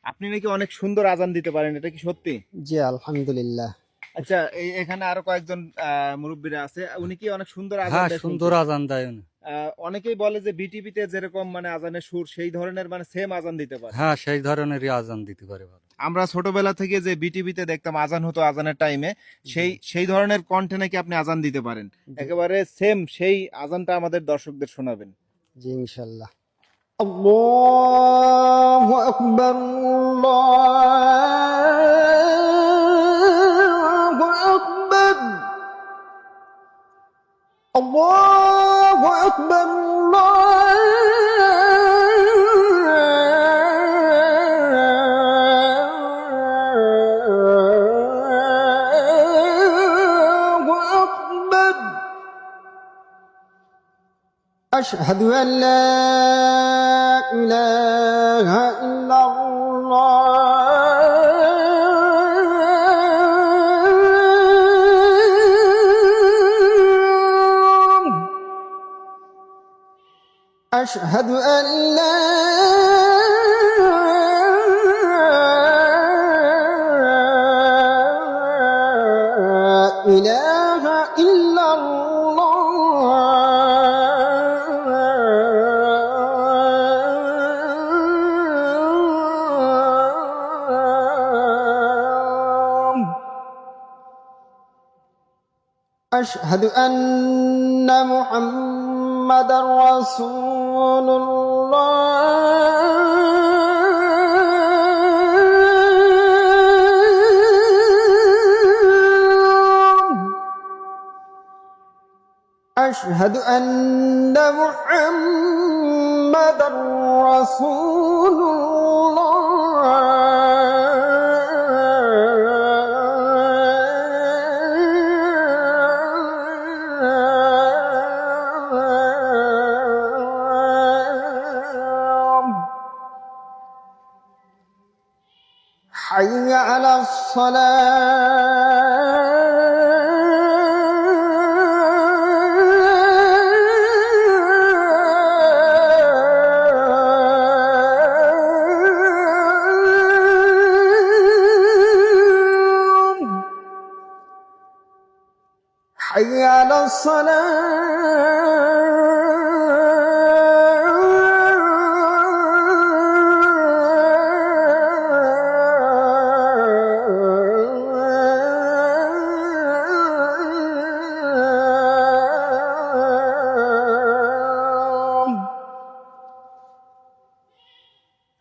আপনি নাকি অনেক সুন্দর আজান দিতে পারেন, এটা কি সত্যি? জি আলহামদুলিল্লাহ। আচ্ছা, এখানে আরো কয়েকজন মুরব্বীরা আছে, উনি কি অনেক সুন্দর আজান হ্যাঁ, দেয় সুন্দর শুনছি। আজান দেয় উনি। অনেকেই বলে যে বিটিভিতে যেরকম মানে আজানের সুর সেই ধরনের মানে সেম আজান দিতে পারে। হ্যাঁ, সেই ধরনেরই আজান দিতে পারে ভালো। আমরা ছোটবেলা থেকে যে বিটিভিতে দেখতাম আজান হতো আজানের টাইমে, সেই ধরনের কণ্ঠে নাকি আপনি আজান দিতে পারেন, একেবারে সেম সেই আজানটা আমাদের দর্শকদের শোনাবেন। জি ইনশাল্লাহ। আল্লাহু আকবার, আল্লাহু আকবার, আল্লাহু আকবার, আল্লাহু আকবার। أشهد أن لا إله إلا الله. أشهد أن لا إله إلا الله. أشهد أن محمدا رسول الله. أشهد أن محمدا رسول الله. حي على الصلاة. حي على الصلاة.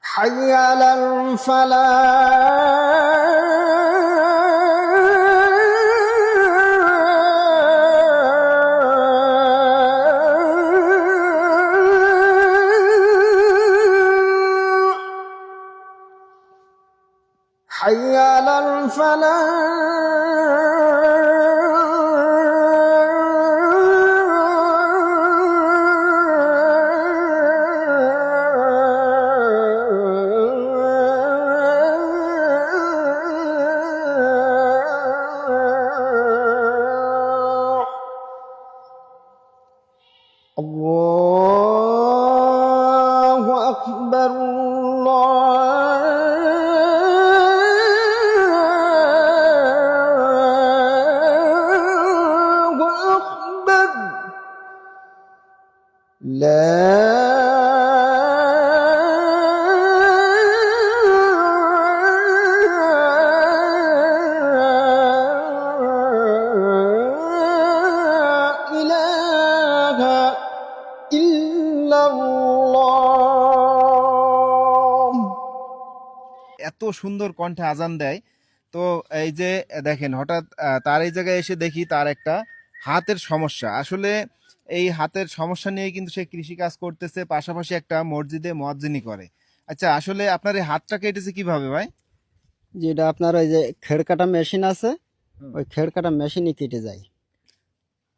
حي على الفلاح. حي على الفلاح. الله أكبر، الله أكبر. لا إله إلا الله. এত সুন্দর কণ্ঠে আজান দেয়। তো এই যে দেখেন হঠাৎ তার এই জায়গায় এসে দেখি তার একটা হাতের সমস্যা, আসলে এই হাতের সমস্যা নিয়ে কিন্তু সে কৃষি কাজ করতেছে, পাশাপাশি একটা মসজিদে মুয়াজ্জিনি করে। আচ্ছা, আসলে আপনার এই হাতটা কেটেছে কিভাবে ভাই? যেটা আপনার ওই যে খেড় কাটা মেশিন আছে, হুম। ওই খেড় কাটা মেশিনই কেটে যায়।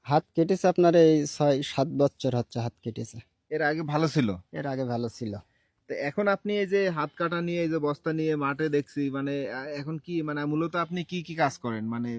হাত কেটেছে আপনার এই 6-7 বছর হচ্ছে হাত কেটেছে। এর আগে ভালো ছিল? এর আগে ভালো ছিল। তো এখন আপনি এই যে হাত কাটা নিয়ে এই যে বস্তা নিয়ে মাঠে দেখছি, মানে এখন কি মানে মূলত আপনি কি কি কাজ করেন, মানে